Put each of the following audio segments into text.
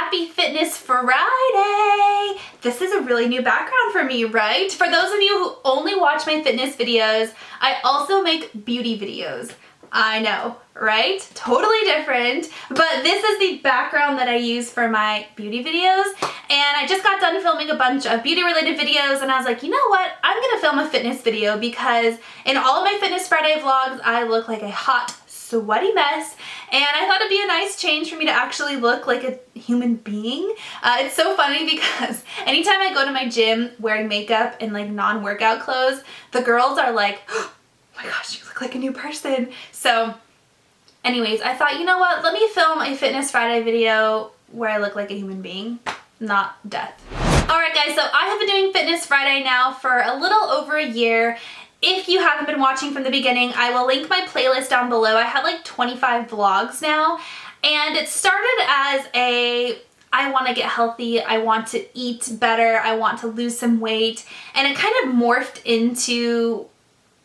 Happy Fitness Friday! This is a really new background for me, right? For those of you who only watch my fitness videos, I also make beauty videos. I know, right? Totally different, but this is the background that I use for my beauty videos, and I just got done filming a bunch of beauty related videos, and I was like, you know what? I'm gonna film a fitness video because in all of my Fitness Friday vlogs, I look like a hot, sweaty mess, and I thought it'd be a nice change for me to actually look like a human being. It's so funny because anytime I go to my gym wearing makeup and like non-workout clothes, the girls are like, oh my gosh, you look like a new person. So anyways, I thought, you know what, let me film a Fitness Friday video where I look like a human being, not death. Alright guys, so I have been doing Fitness Friday now for a little over a year. If you haven't been watching from the beginning, I will link my playlist down below. I have like 25 vlogs now, and it started as I want to get healthy, I want to eat better, I want to lose some weight, and it kind of morphed into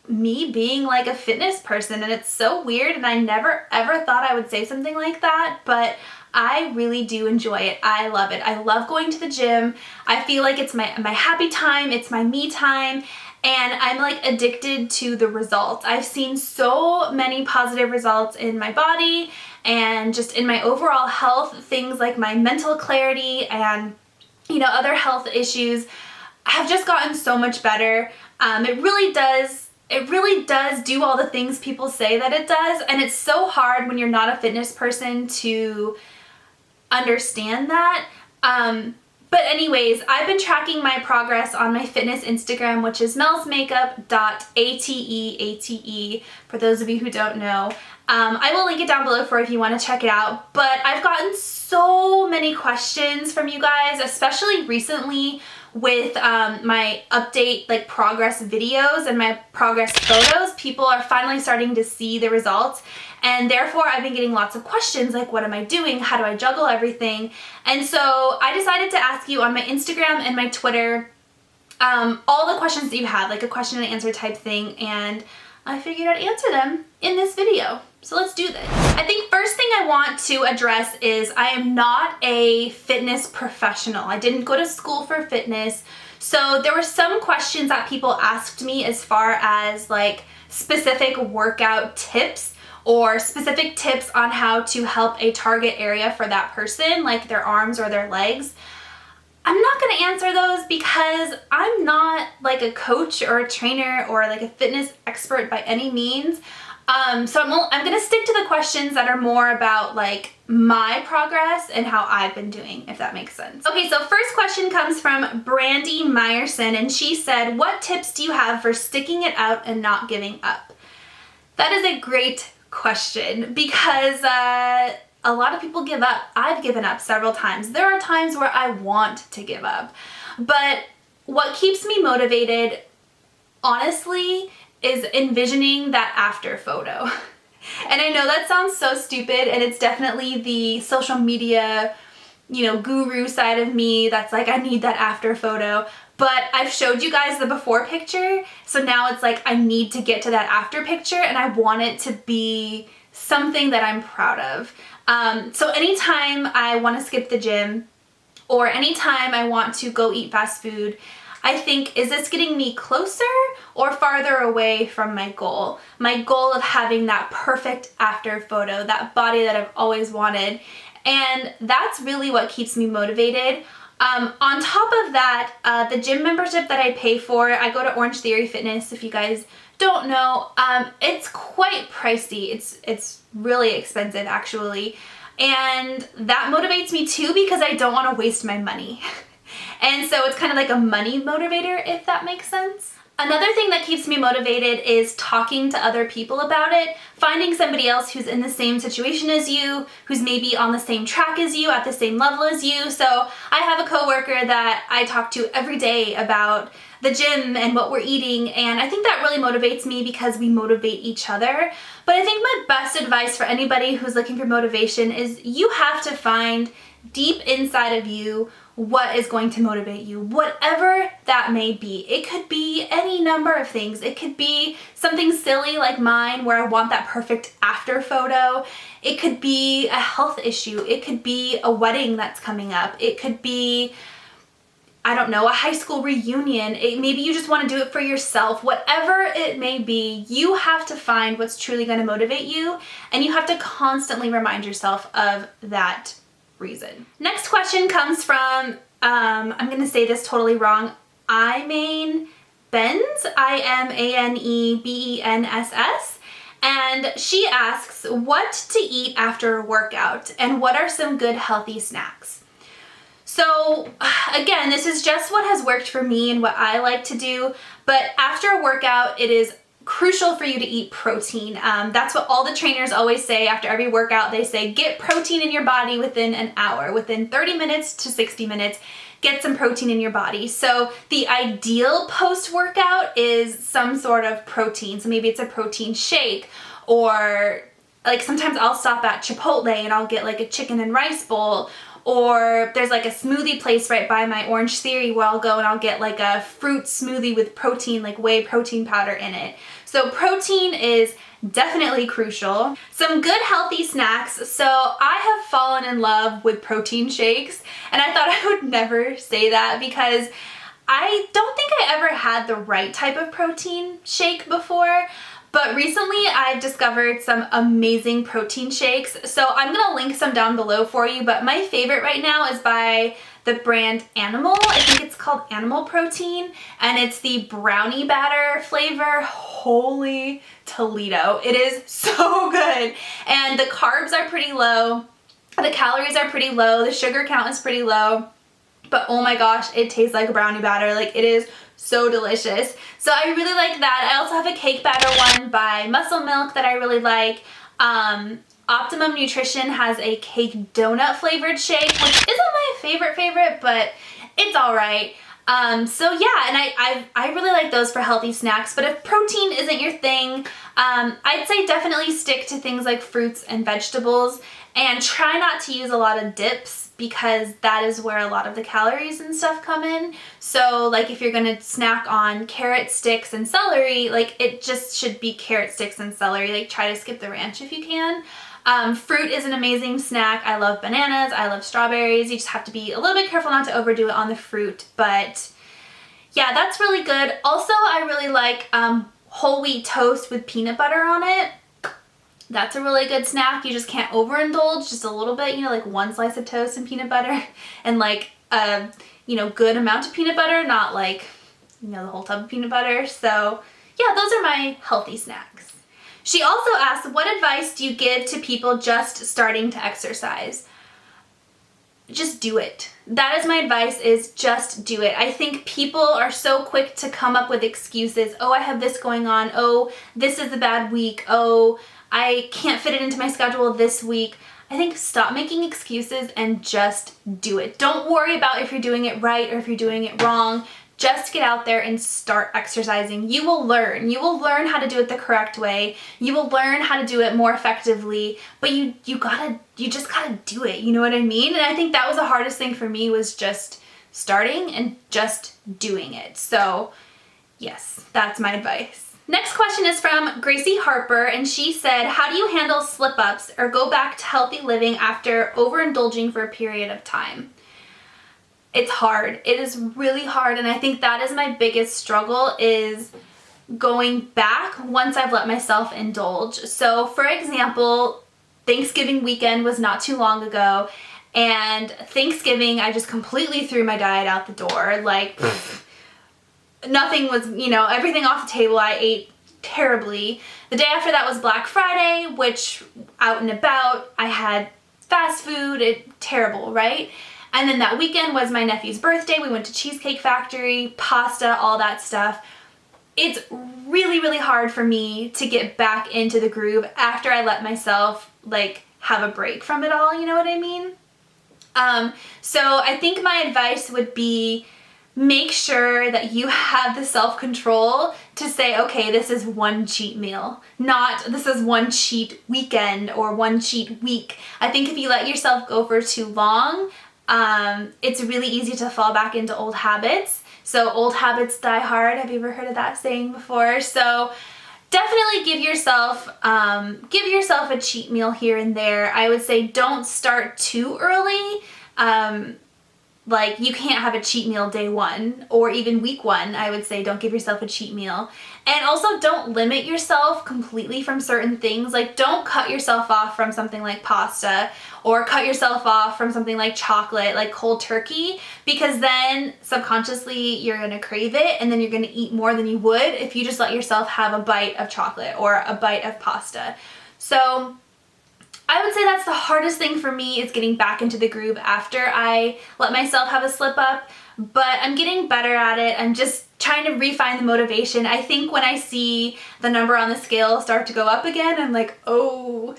me being like a fitness person, and it's so weird, and I never ever thought I would say something like that, but I really do enjoy it. I love it. I love going to the gym. I feel like it's my happy time, it's my me time, and I'm like addicted to the results. I've seen so many positive results in my body and just in my overall health, things like my mental clarity and, you know, other health issues have just gotten so much better. It really does do all the things people say that it does, and it's so hard when you're not a fitness person to understand that. But anyways, I've been tracking my progress on my fitness Instagram, which is melsmakeup.ate for those of you who don't know. I will link it down below for if you want to check it out. But I've gotten so many questions from you guys, especially recently with my update like progress videos and my progress photos. People are finally starting to see the results, and therefore I've been getting lots of questions like, what am I doing? How do I juggle everything? And so I decided to ask you on my Instagram and my Twitter all the questions that you had, like a question and answer type thing, and I figured I'd answer them in this video. So let's do this. I think first thing I want to address is I am not a fitness professional. I didn't go to school for fitness. So there were some questions that people asked me as far as like specific workout tips or specific tips on how to help a target area for that person, like their arms or their legs. I'm not going to answer those because I'm not like a coach or a trainer or like a fitness expert by any means. So I'm going to stick to the questions that are more about like my progress and how I've been doing, if that makes sense. Okay, so first question comes from Brandy Meyerson, and she said, what tips do you have for sticking it out and not giving up? That is a great question because a lot of people give up. I've given up several times. There are times where I want to give up, but what keeps me motivated, honestly, is envisioning that after photo. And I know that sounds so stupid, and it's definitely the social media, you know, guru side of me that's like, I need that after photo. But I've showed you guys the before picture, so now it's like I need to get to that after picture, and I want it to be something that I'm proud of. So anytime I want to skip the gym, or anytime I want to go eat fast food, I think, is this getting me closer or farther away from my goal? My goal of having that perfect after photo, that body that I've always wanted. And that's really what keeps me motivated. On top of that, the gym membership that I pay for, I go to Orange Theory Fitness, if you guys don't know. It's quite pricey. It's really expensive actually. And that motivates me too because I don't want to waste my money. And so it's kind of like a money motivator, if that makes sense. Another thing that keeps me motivated is talking to other people about it, finding somebody else who's in the same situation as you, who's maybe on the same track as you, at the same level as you. So I have a coworker that I talk to every day about the gym and what we're eating, and I think that really motivates me because we motivate each other. But I think my best advice for anybody who's looking for motivation is you have to find deep inside of you what is going to motivate you, whatever that may be. It could be any number of things. It could be something silly like mine where I want that perfect after photo. It could be a health issue. It could be a wedding that's coming up. It could be, I don't know, a high school reunion. Maybe you just want to do it for yourself. Whatever it may be, you have to find what's truly going to motivate you, and you have to constantly remind yourself of that reason. Next question comes from, I'm going to say this totally wrong, Benz, IMANEBENSS. And she asks, what to eat after a workout, and what are some good healthy snacks? So again, this is just what has worked for me and what I like to do, but after a workout, it is crucial for you to eat protein. That's what all the trainers always say after every workout. They say, get protein in your body within an hour, within 30 minutes to 60 minutes, get some protein in your body. So the ideal post-workout is some sort of protein. So maybe it's a protein shake, or like sometimes I'll stop at Chipotle and I'll get like a chicken and rice bowl, or there's like a smoothie place right by my Orange Theory where I'll go and I'll get like a fruit smoothie with protein, like whey protein powder in it. So protein is definitely crucial. Some good healthy snacks. So I have fallen in love with protein shakes, and I thought I would never say that because I don't think I ever had the right type of protein shake before. But recently I've discovered some amazing protein shakes. So I'm gonna link some down below for you, but my favorite right now is by the brand Animal. I think it's called Animal Protein, and it's the brownie batter flavor. Holy Toledo. It is so good. And the carbs are pretty low. The calories are pretty low. The sugar count is pretty low. But oh my gosh, it tastes like a brownie batter. Like, it is so delicious. So I really like that. I also have a cake batter one by Muscle Milk that I really like. Optimum Nutrition has a cake donut flavored shake, which isn't my favorite, but it's all right. So yeah, and I really like those for healthy snacks. But if protein isn't your thing, I'd say definitely stick to things like fruits and vegetables, and try not to use a lot of dips, because that is where a lot of the calories and stuff come in. So like if you're gonna snack on carrot sticks and celery, like it just should be carrot sticks and celery. Like, try to skip the ranch if you can. Fruit is an amazing snack. I love bananas, I love strawberries. You just have to be a little bit careful not to overdo it on the fruit, but yeah, that's really good. Also, I really like whole wheat toast with peanut butter on it. That's a really good snack. You just can't overindulge, just a little bit, you know, like one slice of toast and peanut butter, and like a, you know, good amount of peanut butter, not like, you know, the whole tub of peanut butter. So yeah, those are my healthy snacks. She also asks, what advice do you give to people just starting to exercise? Just do it. That is my advice, is just do it. I think people are so quick to come up with excuses. Oh, I have this going on. Oh, this is a bad week. Oh, I can't fit it into my schedule this week. I think stop making excuses and just do it. Don't worry about if you're doing it right or if you're doing it wrong. Just get out there and start exercising. You will learn. You will learn how to do it the correct way. You will learn how to do it more effectively, but you just gotta do it. You know what I mean? And I think that was the hardest thing for me, was just starting and just doing it. So yes, that's my advice. Next question is from Gracie Harper, and she said, how do you handle slip-ups or go back to healthy living after overindulging for a period of time? It's hard. It is really hard, and I think that is my biggest struggle, is going back once I've let myself indulge. So for example, Thanksgiving weekend was not too long ago, and Thanksgiving I just completely threw my diet out the door. Like, nothing was, you know, everything off the table. I ate terribly. The day after that was Black Friday, which out and about, I had fast food. Terrible, right? And then that weekend was my nephew's birthday. We went to Cheesecake Factory, pasta, all that stuff. It's really, really hard for me to get back into the groove after I let myself like have a break from it all, you know what I mean? So I think my advice would be, make sure that you have the self-control to say, okay, this is one cheat meal, not this is one cheat weekend or one cheat week. I think if you let yourself go for too long, it's really easy to fall back into old habits. So old habits die hard. Have you ever heard of that saying before? So definitely give yourself a cheat meal here and there. I would say don't start too early. Like you can't have a cheat meal day 1 or even week 1. I would say don't give yourself a cheat meal. And also don't limit yourself completely from certain things. Like don't cut yourself off from something like pasta or cut yourself off from something like chocolate, like cold turkey, because then subconsciously you're gonna crave it and then you're gonna eat more than you would if you just let yourself have a bite of chocolate or a bite of pasta. So I would say that's the hardest thing for me, is getting back into the groove after I let myself have a slip up, but I'm getting better at it. I'm just trying to refine the motivation. I think when I see the number on the scale start to go up again, I'm like, oh,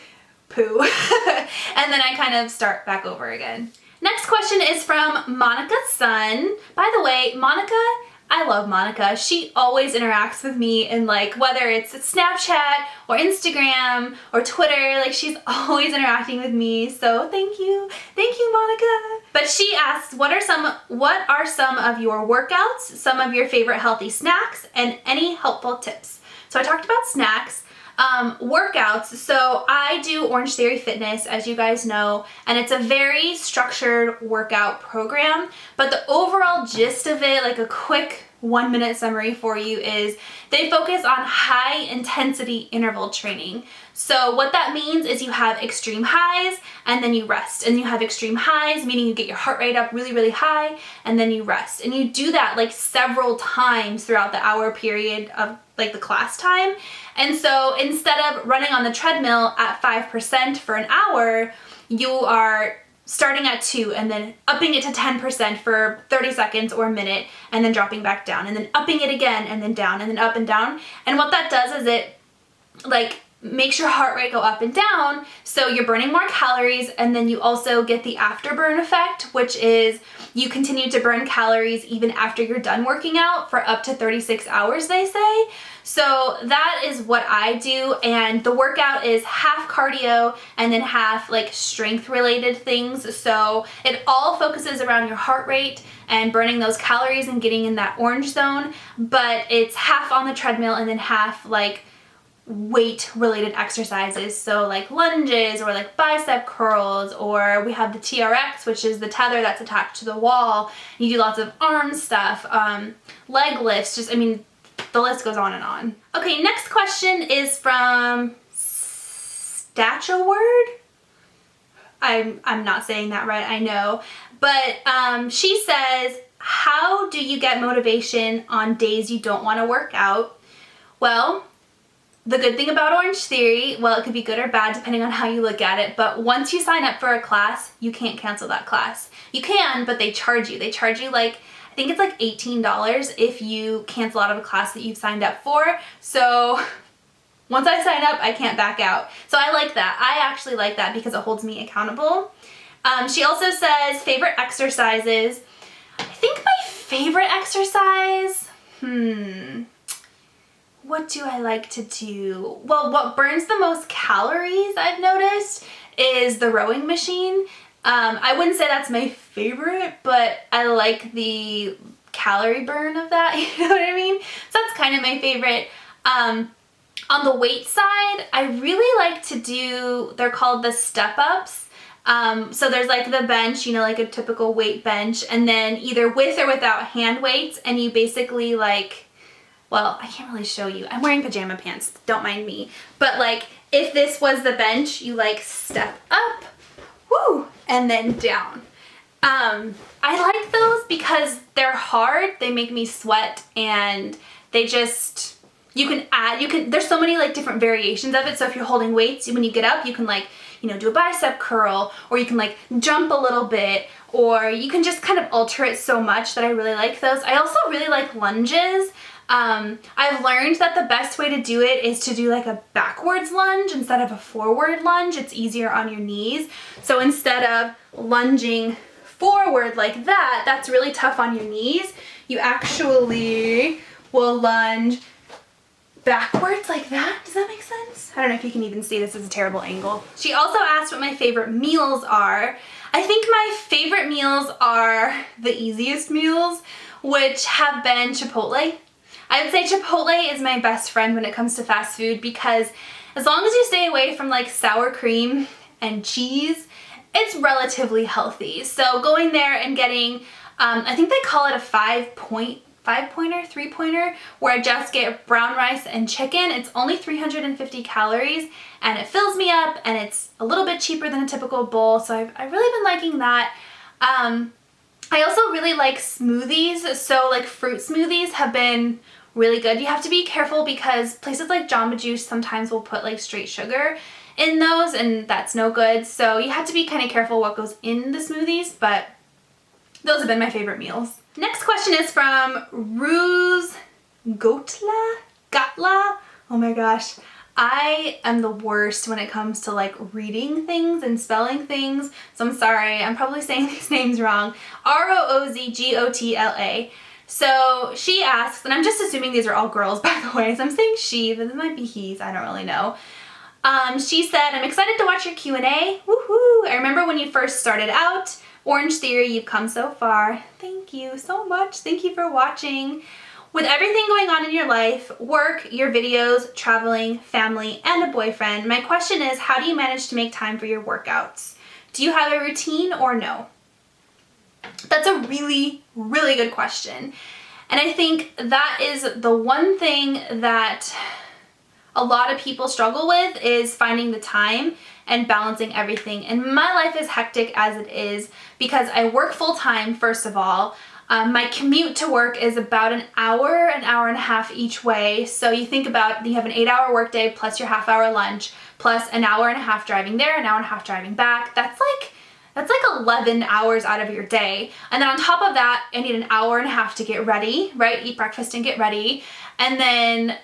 poo. And then I kind of start back over again. Next question is from Monica's son. By the way, Monica, I love Monica. She always interacts with me in, like, whether it's Snapchat or Instagram or Twitter, like she's always interacting with me. So thank you, Monica. But she asks, what are some of your workouts, some of your favorite healthy snacks, and any helpful tips? So I talked about snacks. Workouts, so I do Orange Theory Fitness, as you guys know, and it's a very structured workout program, but the overall gist of it, like a quick 1-minute summary for you, is they focus on high intensity interval training. So what that means is you have extreme highs and then you rest, and you have extreme highs, meaning you get your heart rate up really, really high, and then you rest. And you do that like several times throughout the hour period of like the class time. And so instead of running on the treadmill at 5% for an hour, you are starting at 2 and then upping it to 10% for 30 seconds or a minute, and then dropping back down, and then upping it again, and then down, and then up and down. And what that does is it like makes your heart rate go up and down, so you're burning more calories, and then you also get the afterburn effect, which is you continue to burn calories even after you're done working out for up to 36 hours, they say. So that is what I do, and the workout is half cardio and then half like strength related things. So it all focuses around your heart rate and burning those calories and getting in that orange zone, but it's half on the treadmill and then half like weight related exercises, so like lunges or like bicep curls, or we have the TRX, which is the tether that's attached to the wall. You do lots of arm stuff, leg lifts, just, I mean, the list goes on and on. Okay, next question is from Stature Word. I'm not saying that right, I know, but she says, how do you get motivation on days you don't want to work out? Well, the good thing about Orange Theory, well, it could be good or bad depending on how you look at it, but once you sign up for a class, you can't cancel that class. You can, but they charge you. They charge you like, I think it's like $18 if you cancel out of a class that you've signed up for. So once I sign up, I can't back out. So I like that. I actually like that because it holds me accountable. She also says favorite exercises. I think my favorite exercise, what do I like to do? Well, what burns the most calories, I've noticed, is the rowing machine. I wouldn't say that's my favorite, but I like the calorie burn of that, you know what I mean? So that's kind of my favorite. On the weight side, I really like to do, they're called the step-ups. So there's like the bench, you know, like a typical weight bench, and then either with or without hand weights, and you basically like, well, I can't really show you. I'm wearing pajama pants, don't mind me. But like, if this was the bench, you like step up, woo, and then down. I like those because they're hard, they make me sweat, and they just, there's so many like different variations of it. So if you're holding weights, when you get up, you can like, you know, do a bicep curl, or you can like jump a little bit, or you can just kind of alter it so much that I really like those. I also really like lunges. I've learned that the best way to do it is to do like a backwards lunge instead of a forward lunge. It's easier on your knees. So instead of lunging forward like that, that's really tough on your knees. You actually will lunge backwards like that. Does that make sense? I don't know if you can even see, this is a terrible angle. She also asked what my favorite meals are. I think my favorite meals are the easiest meals, which have been Chipotle. I would say Chipotle is my best friend when it comes to fast food because as long as you stay away from like sour cream and cheese, it's relatively healthy. So going there and getting, I think they call it a three-pointer, where I just get brown rice and chicken. It's only 350 calories and it fills me up and it's a little bit cheaper than a typical bowl. So I've really been liking that. I also really like smoothies. So like fruit smoothies have been really good. You have to be careful because places like Jamba Juice sometimes will put like straight sugar in those and that's no good. So you have to be kind of careful what goes in the smoothies, but those have been my favorite meals. Next question is from Ruse Gotla? Oh my gosh. I am the worst when it comes to like reading things and spelling things. So I'm sorry, I'm probably saying these names wrong. Rozgotla. So she asks, and I'm just assuming these are all girls by the way, so I'm saying she, but it might be he's, I don't really know. She said, I'm excited to watch your Q&A. Woohoo! I remember when you first started out. Orange Theory, you've come so far. Thank you so much. Thank you for watching. With everything going on in your life, work, your videos, traveling, family, and a boyfriend, my question is, how do you manage to make time for your workouts? Do you have a routine or no? That's a really, really good question. And I think that is the one thing that a lot of people struggle with is finding the time and balancing everything. And my life is hectic as it is because I work full time, first of all. My commute to work is about an hour and a half each way. So you think about, you have an 8-hour workday plus your half-hour lunch, plus an hour and a half driving there, an hour and a half driving back. That's like 11 hours out of your day. And then on top of that, I need an hour and a half to get ready, right? Eat breakfast and get ready. And then,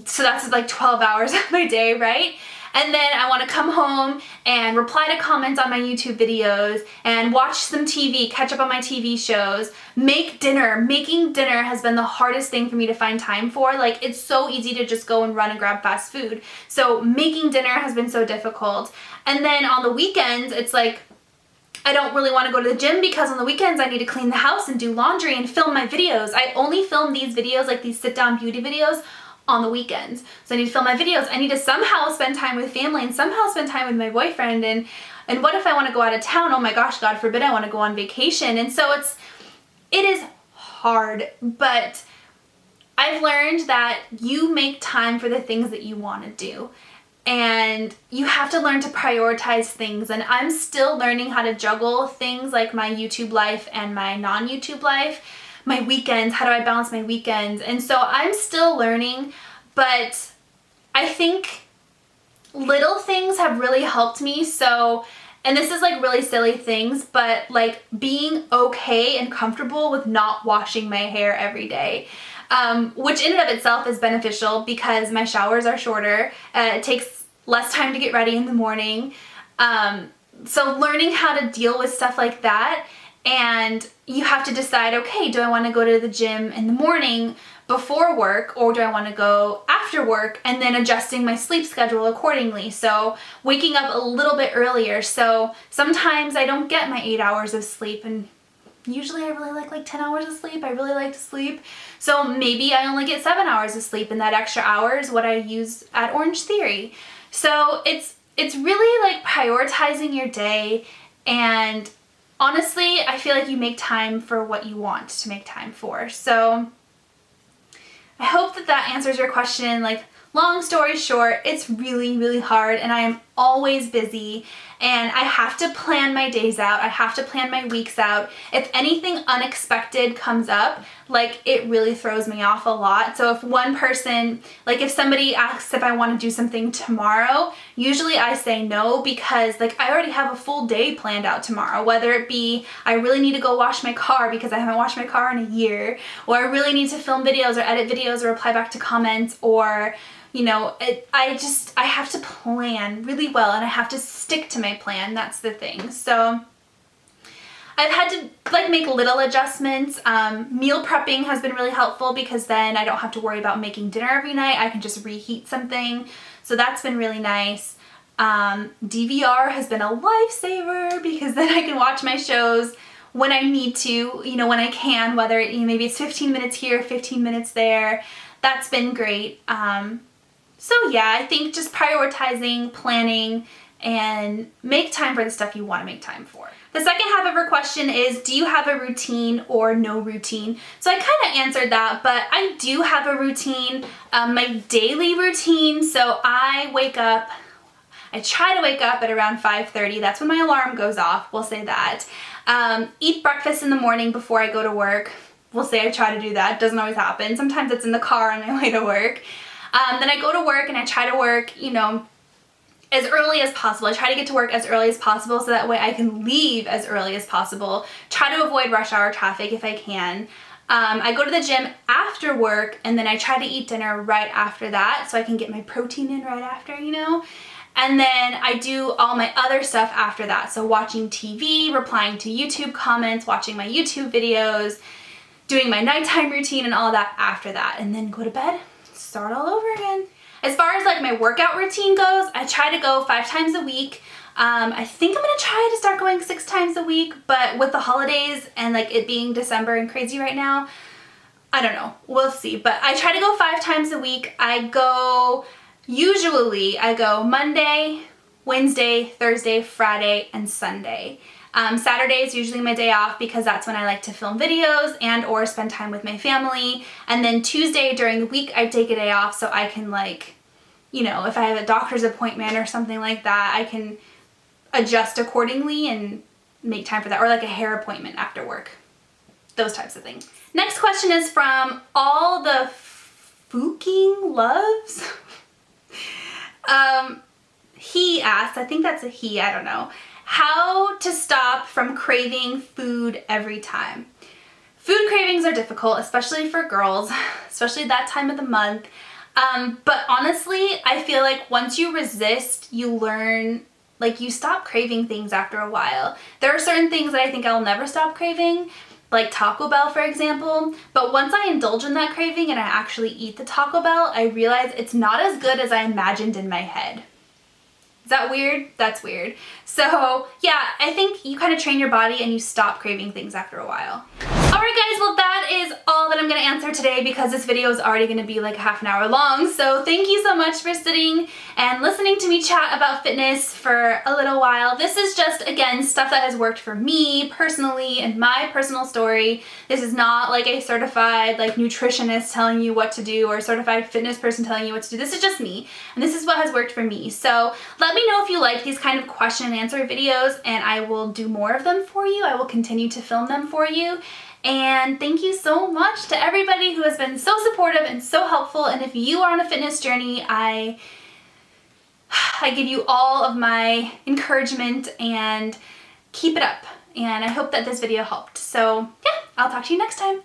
so that's like 12 hours of my day, right? And then I want to come home and reply to comments on my YouTube videos and watch some TV, catch up on my TV shows, make dinner. Making dinner has been the hardest thing for me to find time for. Like, it's so easy to just go and run and grab fast food. So making dinner has been so difficult. And then on the weekends, it's like, I don't really want to go to the gym because on the weekends I need to clean the house and do laundry and film my videos. I only film these videos, like these sit-down beauty videos, on the weekends. So I need to film my videos. I need to somehow spend time with family and somehow spend time with my boyfriend. And what if I want to go out of town? Oh my gosh, God forbid I want to go on vacation. And so it is hard, but I've learned that you make time for the things that you want to do. And you have to learn to prioritize things. And I'm still learning how to juggle things like my YouTube life and my non-YouTube life. My weekends, how do I balance my weekends? And so I'm still learning, but I think little things have really helped me. So, and this is like really silly things, but like being okay and comfortable with not washing my hair every day. Which in and of itself is beneficial because my showers are shorter. It takes less time to get ready in the morning. So learning how to deal with stuff like that. And you have to decide, okay, do I want to go to the gym in the morning before work or do I want to go after work, and then adjusting my sleep schedule accordingly. So waking up a little bit earlier. So sometimes I don't get my 8 hours of sleep, and usually I really like 10 hours of sleep. I really like to sleep. So maybe I only get 7 hours of sleep, and that extra hour is what I use at Orange Theory. So it's really like prioritizing your day, and honestly, I feel like you make time for what you want to make time for. So I hope that answers your question. Like, long story short, it's really, really hard, and I am always busy, and I have to plan my days out. I have to plan my weeks out. If anything unexpected comes up, like, it really throws me off a lot. So if one person, like if somebody asks if I want to do something tomorrow, usually I say no because like I already have a full day planned out tomorrow, whether it be I really need to go wash my car because I haven't washed my car in a year, or I really need to film videos or edit videos or reply back to comments, or you know, I have to plan really well, and I have to stick to my plan. That's the thing. So I've had to like make little adjustments. Meal prepping has been really helpful because then I don't have to worry about making dinner every night. I can just reheat something. So that's been really nice. DVR has been a lifesaver because then I can watch my shows when I need to, you know, when I can, whether maybe it's 15 minutes here, 15 minutes there. That's been great. So yeah, I think just prioritizing, planning, and make time for the stuff you want to make time for. The second half of her question is, do you have a routine or no routine? So I kind of answered that, but I do have a routine, my daily routine. So I try to wake up at around 5:30. That's when my alarm goes off. We'll say that. Eat breakfast in the morning before I go to work. We'll say I try to do that. It doesn't always happen. Sometimes it's in the car on my way to work. Then I go to work and I try to work, you know, as early as possible. I try to get to work as early as possible so that way I can leave as early as possible. Try to avoid rush hour traffic if I can. I go to the gym after work, and then I try to eat dinner right after that so I can get my protein in right after, you know. And then I do all my other stuff after that. So watching TV, replying to YouTube comments, watching my YouTube videos, doing my nighttime routine and all that after that. And then go to bed, start all over again. As far as like my workout routine goes, I try to go 5 times a week. I think I'm gonna try to start going 6 times a week, but with the holidays and like it being December and crazy right now, I don't know, we'll see. But I try to go 5 times a week. Usually I go Monday, Wednesday, Thursday, Friday, and Sunday. Saturday is usually my day off because that's when I like to film videos and or spend time with my family. And then Tuesday during the week I take a day off so I can, like, you know, if I have a doctor's appointment or something like that, I can adjust accordingly and make time for that, or like a hair appointment after work. Those types of things. Next question is from All the Fucking Loves. He asked, I think that's a he, I don't know, how to stop from craving food every time. Food cravings are difficult, especially for girls, especially that time of the month. But honestly, I feel like once you resist, you learn, like you stop craving things after a while. There are certain things that I think I'll never stop craving, like Taco Bell, for example. But once I indulge in that craving and I actually eat the Taco Bell, I realize it's not as good as I imagined in my head. Is that weird? That's weird. So yeah, I think you kind of train your body and you stop craving things after a while. Alright guys, well that is all that I'm going to answer today because this video is already going to be like half an hour long. So thank you so much for sitting and listening to me chat about fitness for a little while. This is just, again, stuff that has worked for me personally and my personal story. This is not like a certified like nutritionist telling you what to do or a certified fitness person telling you what to do. This is just me and this is what has worked for me. So let me know if you like these kind of question and answer videos and I will do more of them for you. I will continue to film them for you. And thank you so much to everybody who has been so supportive and so helpful. And if you are on a fitness journey, I give you all of my encouragement and keep it up. And I hope that this video helped. So yeah, I'll talk to you next time.